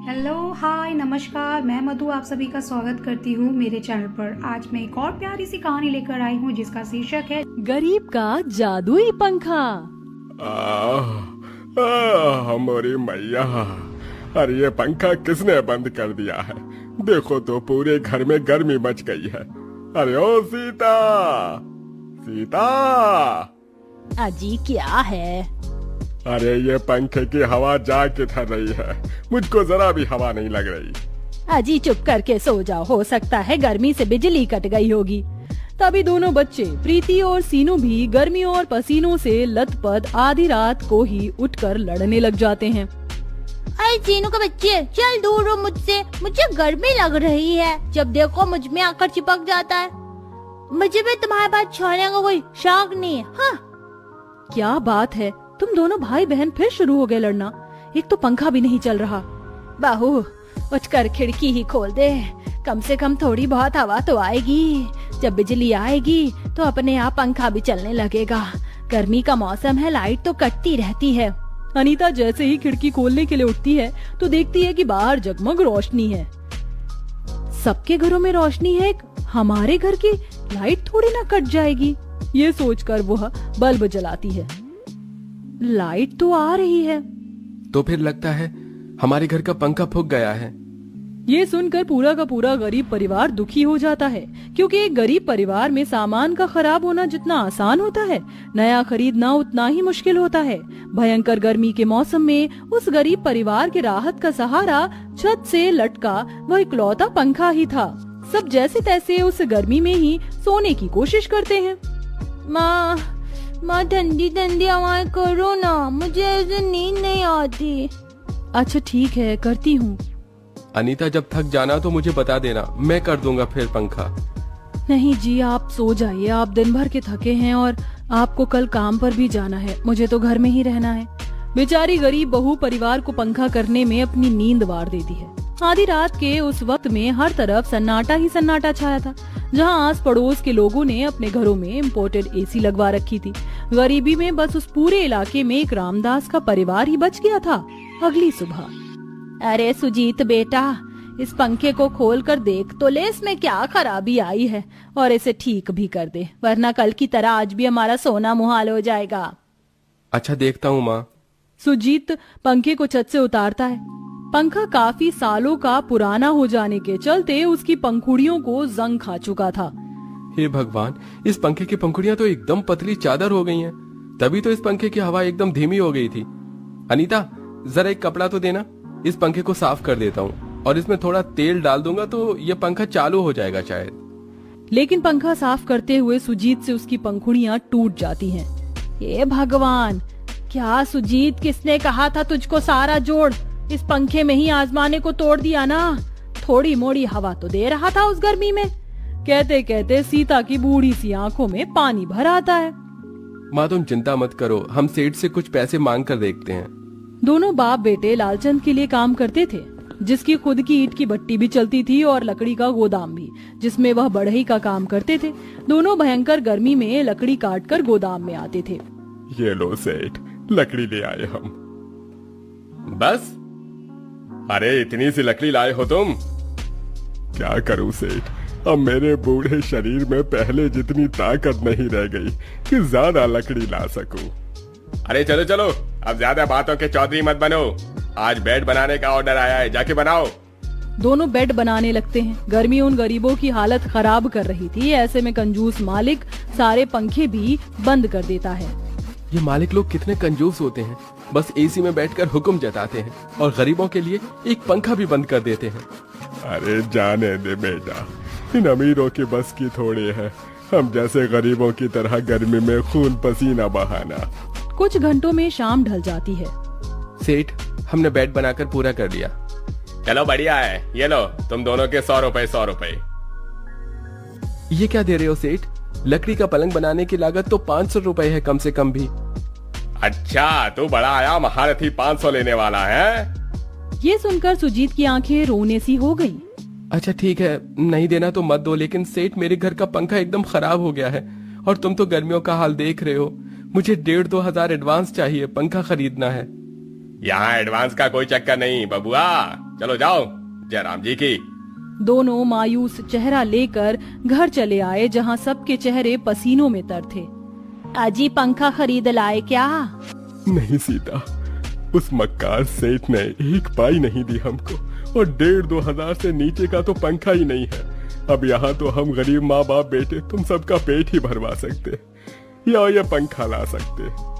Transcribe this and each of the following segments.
Hello hi नमस्कार, मैं मधु आप सभी का स्वागत करती हूँ मेरे चैनल पर। आज मैं एक और प्यारी सी कहानी लेकर आई हूँ जिसका शीर्षक है गरीब का जादुई पंखा। हमारी मैया, अरे ये पंखा किसने बंद कर दिया है? देखो तो पूरे घर में गर्मी मच गई है। अरे ओ सीता, सीता! अजी क्या है? अरे ये पंखे की हवा जाके थर रही है, मुझको जरा भी हवा नहीं लग रही। अजी चुप करके सो जाओ, हो सकता है गर्मी से बिजली कट गई होगी। तभी दोनों बच्चे प्रीति और सीनू भी गर्मी और पसीनों से लथपथ आधी रात को ही उठकर लड़ने लग जाते हैं। अरे सीनू के बच्चे, चल दूर हो मुझसे, मुझे गर्मी लग रही है। जब देखो मुझ में आकर चिपक जाता है। मुझे भी तुम्हारे पास छोड़ने का कोई शौक नहीं है। हाँ। क्या बात है, तुम दोनों भाई बहन फिर शुरू हो गए लड़ना। एक तो पंखा भी नहीं चल रहा। बहू उठकर खिड़की ही खोल दे, कम से कम थोड़ी बहुत हवा तो आएगी। जब बिजली आएगी तो अपने आप पंखा भी चलने लगेगा। गर्मी का मौसम है, लाइट तो कटती रहती है। अनीता जैसे ही खिड़की खोलने के लिए उठती है तो देखती है कि बाहर जगमग रोशनी है। सबके घरों में रोशनी है, हमारे घर की लाइट थोड़ी ना कट जाएगी। ये सोचकर वह बल्ब जलाती है। लाइट तो आ रही है। तो फिर लगता है हमारे घर का पंखा फूक गया है। ये सुनकर पूरा का पूरा गरीब परिवार दुखी हो जाता है, क्योंकि एक गरीब परिवार में सामान का खराब होना जितना आसान होता है, नया खरीदना उतना ही मुश्किल होता है। भयंकर गर्मी के मौसम में उस गरीब परिवार के राहत का सहारा छत से लटका वह इकलौता पंखा ही था। सब जैसे तैसे उस गर्मी में ही सोने की कोशिश करते हैं। माँ ठंडी ठंडी हवाएं करो ना, मुझे ऐसे नींद नहीं आती। अच्छा ठीक है, करती हूँ। अनीता जब थक जाना तो मुझे बता देना, मैं कर दूंगा फिर पंखा। नहीं जी, आप सो जाइए, आप दिन भर के थके हैं और आपको कल काम पर भी जाना है। मुझे तो घर में ही रहना है। बेचारी गरीब बहू परिवार को पंखा करने में अपनी नींद वार देती है। आधी रात के उस वक्त में हर तरफ सन्नाटा ही सन्नाटा छाया था। जहां आस पड़ोस के लोगों ने अपने घरों में इम्पोर्टेड एसी लगवा रखी थी। गरीबी में बस उस पूरे इलाके में एक रामदास का परिवार ही बच गया था। अगली सुबह, अरे सुजीत बेटा, इस पंखे को खोल कर देख तो ले, इसमें क्या खराबी आई है, और इसे ठीक भी कर दे, वरना कल की तरह आज भी हमारा सोना मुहाल हो जाएगा। अच्छा देखता हूँ माँ। सुजीत पंखे को छत से उतारता है। पंखा काफी सालों का पुराना हो जाने के चलते उसकी पंखुड़ियों को जंग खा चुका था। हे भगवान, इस पंखे की पंखुड़ियां तो एकदम पतली चादर हो गई हैं। तभी तो इस पंखे की हवा एकदम धीमी हो गई थी। अनीता जरा एक कपड़ा तो देना, इस पंखे को साफ कर देता हूँ और इसमें थोड़ा तेल डाल दूंगा तो ये पंखा चालू हो जाएगा शायद। लेकिन पंखा साफ करते हुए सुजीत से उसकी पंखुड़ियां टूट जाती हैं। हे भगवान, क्या सुजीत, किसने कहा था तुझको सारा जोड़ इस पंखे में ही आजमाने को तोड़ दिया ना। थोड़ी मोड़ी हवा तो दे रहा था उस गर्मी में। कहते कहते सीता की बूढ़ी सी आंखों में पानी भर आता है। माँ तुम चिंता मत करो, हम सेठ से कुछ पैसे मांग कर देखते हैं। दोनों बाप बेटे लालचंद के लिए काम करते थे, जिसकी खुद की ईंट की भट्टी भी चलती थी और लकड़ी का गोदाम भी, जिसमें वह बढ़ई का काम करते थे। दोनों भयंकर गर्मी में लकड़ी काटकर गोदाम में आते थे। ये लो सेठ, लकड़ी ले आए हम। बस? अरे इतनी सी लकड़ी लाए हो तुम? क्या करूं सेठ, अब मेरे बूढ़े शरीर में पहले जितनी ताकत नहीं रह गई कि ज्यादा लकड़ी ला सकूं। अरे चलो चलो, अब ज्यादा बातों के चौधरी मत बनो। आज बेड बनाने का ऑर्डर आया है, जाके बनाओ। दोनों बेड बनाने लगते हैं। गर्मी उन गरीबों की हालत खराब कर रही थी। ऐसे में कंजूस मालिक सारे पंखे भी बंद कर देता है। ये मालिक लोग कितने कंजूस होते हैं, बस एसी में बैठकर हुक्म जताते हैं और गरीबों के लिए एक पंखा भी बंद कर देते हैं। अरे जाने दे बेटा, इन अमीरों की बस की थोड़ी है हम जैसे गरीबों की तरह गर्मी में खून पसीना बहाना। कुछ घंटों में शाम ढल जाती है। सेठ, हमने बेड बनाकर पूरा कर लिया। चलो बढ़िया है, ये लो तुम दोनों के 100 रुपए 100 रुपए। ये क्या दे रहे हो सेठ? लकड़ी का पलंग बनाने की लागत तो 500 रुपए है कम से कम भी। अच्छा, तू बड़ा आया महारथी 500 लेने वाला है? ये सुनकर सुजीत की आंखें रोने सी हो गईं। अच्छा ठीक है, नहीं देना तो मत दो, लेकिन सेठ मेरे घर का पंखा एकदम खराब हो गया है और तुम तो गर्मियों का हाल देख रहे हो। मुझे 1,500-2,000 एडवांस चाहिए, पंखा खरीदना है। यहाँ एडवांस का कोई चक्कर नहीं बबुआ, चलो जाओ जयराम जी की। दोनों मायूस चेहरा लेकर घर चले आए जहाँ सबके चेहरे पसीनों में तर थे। अजी पंखा खरीद लाए क्या? नहीं सीता, उस मक्कार सेठ ने एक पाई नहीं दी हमको, और 1,500-2 हजार से नीचे का तो पंखा ही नहीं है। अब यहाँ तो हम गरीब माँ बाप बेटे तुम सबका पेट ही भरवा सकते या ये पंखा ला सकते।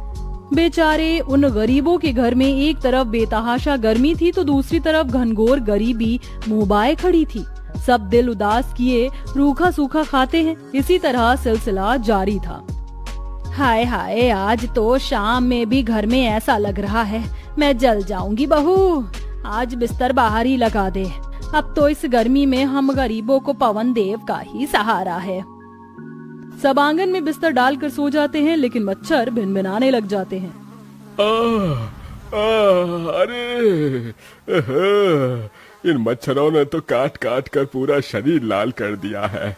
बेचारे उन गरीबों के घर में एक तरफ बेतहाशा गर्मी थी तो दूसरी तरफ घनघोर गरीबी मुंह खड़ी थी। सब दिल उदास किए रूखा सूखा खाते हैं। इसी तरह सिलसिला जारी था। हाय हाय, आज तो शाम में भी घर में ऐसा लग रहा है मैं जल जाऊंगी बहू। आज बिस्तर बाहर ही लगा दे। अब तो इस गर्मी में हम गरीबों को पवन देव का ही सहारा है। सब आंगन में बिस्तर डालकर सो जाते हैं, लेकिन मच्छर भिनभिनाने लग जाते हैं। अरे इन मच्छरों ने तो काट काट कर पूरा शरीर लाल कर दिया है।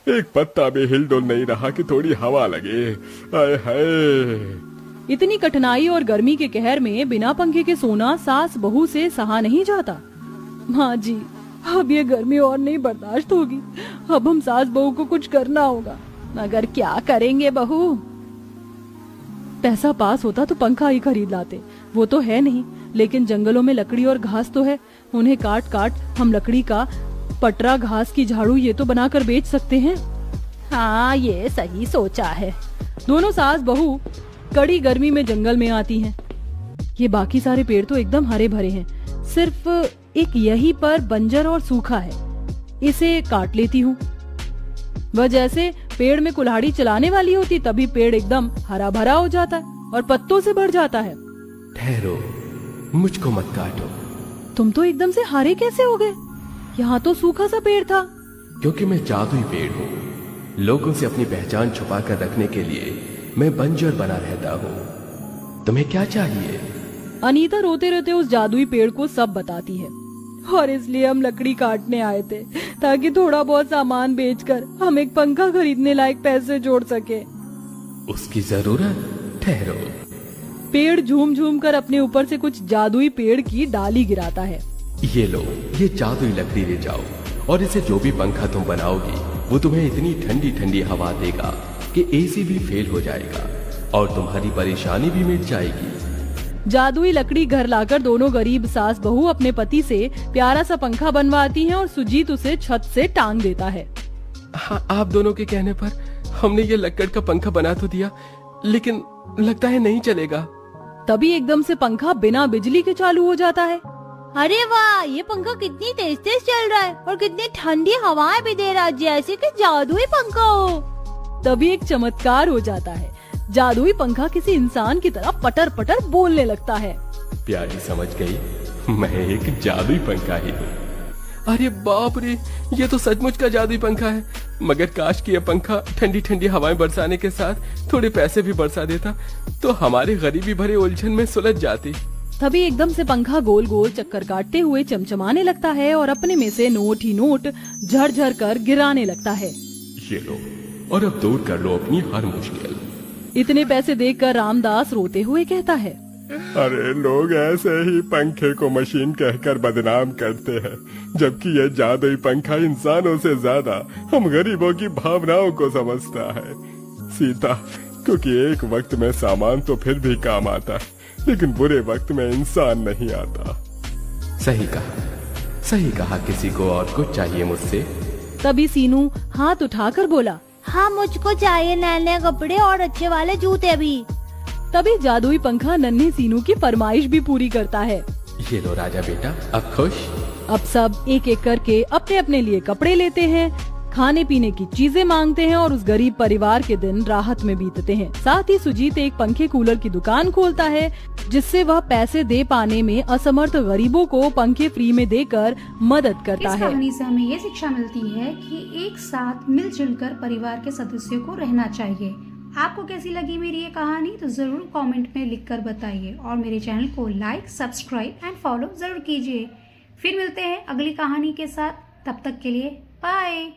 एक पत्ता भी हिलडुल नहीं रहा कि थोड़ी हवा लगे। आए हाय। इतनी कठिनाई और गर्मी के कहर में बिना पंखे के सोना सास बहू से सहा नहीं जाता। माँ जी, अब ये गर्मी और नहीं बर्दाश्त होगी। अब हम सास बहू को कुछ करना होगा। मगर क्या करेंगे बहू? पैसा पास होता तो पंखा ही खरीद लाते। वो तो है नहीं, लेकिन जंगलों में लकड़ी और घास तो है। उन्हें काट काट हम लकड़ी का पटरा, घास की झाड़ू ये तो बनाकर बेच सकते हैं। हाँ, ये सही सोचा है। दोनों सास बहू कड़ी गर्मी में जंगल में आती हैं। ये बाकी सारे पेड़ तो एकदम हरे भरे हैं, सिर्फ एक यही पर बंजर और सूखा है। इसे काट लेती हूँ। वह जैसे पेड़ में कुल्हाड़ी चलाने वाली होती, तभी पेड़ एकदम हरा भरा हो जाता है और पत्तों से भर जाता है। ठहरो, मुझको मत काटो। तुम तो एकदम से हरे कैसे हो गए? यहाँ तो सूखा सा पेड़ था। क्योंकि मैं जादुई पेड़ हूँ। लोगों से अपनी पहचान छुपा कर रखने के लिए मैं बंजर बना रहता हूँ। तुम्हें क्या चाहिए? अनीता रोते रोते उस जादुई पेड़ को सब बताती है। और इसलिए हम लकड़ी काटने आए थे ताकि थोड़ा बहुत सामान बेचकर हम एक पंखा खरीदने लायक पैसे जोड़ सके। उसकी जरूरत? ठहरो। पेड़ झूम झूम कर अपने ऊपर से कुछ जादुई पेड़ की डाली गिराता है। ये लो, ये जादुई लकड़ी ले जाओ, और इसे जो भी पंखा तुम बनाओगी वो तुम्हें इतनी ठंडी ठंडी हवा देगा कि एसी भी फेल हो जाएगा और तुम्हारी परेशानी भी मिट जाएगी। जादुई लकड़ी घर लाकर दोनों गरीब सास बहू अपने पति से प्यारा सा पंखा बनवाती हैं और सुजीत उसे छत से टांग देता है। हाँ, आप दोनों के कहने पर हमने ये लकड़ का पंखा बना तो दिया, लेकिन लगता है नहीं चलेगा। तभी एकदम से पंखा बिना बिजली के चालू हो जाता है। अरे वाह, ये पंखा कितनी तेज तेज चल रहा है और कितनी ठंडी हवाएं भी दे रहा है, जैसे कि जादुई पंखा हो। तभी एक चमत्कार हो जाता है। जादुई पंखा किसी इंसान की तरह पटर पटर बोलने लगता है। प्यारी समझ गई, मैं एक जादुई पंखा ही हूँ। अरे बाप रे, ये तो सचमुच का जादुई पंखा है। मगर काश कि यह पंखा ठंडी ठंडी हवाएं बरसाने के साथ थोड़े पैसे भी बरसा देता तो हमारे गरीबी भरे उलझन में सुलझ जाती। तभी एकदम से पंखा गोल गोल चक्कर काटते हुए चमचमाने लगता है और अपने में से नोट ही नोट झरझर कर गिराने लगता है। ये लो, और अब दूर कर लो अपनी हर मुश्किल। इतने पैसे देखकर रामदास रोते हुए कहता है, अरे लोग ऐसे ही पंखे को मशीन कहकर बदनाम करते हैं, जबकि यह जादुई पंखा इंसानों से ज्यादा हम गरीबों की भावनाओं को समझता है। सीता, क्योंकि एक वक्त में सामान तो फिर भी काम आता है, लेकिन बुरे वक्त में इंसान नहीं आता। सही कहा। किसी को और कुछ चाहिए मुझसे? तभी सीनू हाथ उठाकर बोला, हाँ, मुझको चाहिए नए नए कपड़े और अच्छे वाले जूते भी। तभी जादुई पंखा नन्हे सीनू की फरमाइश भी पूरी करता है। ये लो राजा बेटा, अब खुश? अब सब एक एक करके अपने अपने लिए कपड़े लेते हैं, खाने पीने की चीजें मांगते हैं और उस गरीब परिवार के दिन राहत में बीतते हैं। साथ ही सुजीत एक पंखे कूलर की दुकान खोलता है, जिससे वह पैसे दे पाने में असमर्थ गरीबों को पंखे फ्री में देकर मदद करता इस है। कहानी से हमें ये शिक्षा मिलती है कि एक साथ मिलजुल कर परिवार के सदस्यों को रहना चाहिए। आपको कैसी लगी मेरी ये कहानी तो जरूर कमेंट में लिखकर बताइए और मेरे चैनल को लाइक, सब्सक्राइब एंड फॉलो जरूर कीजिए। फिर मिलते हैं अगली कहानी के साथ, तब तक के लिए बाय।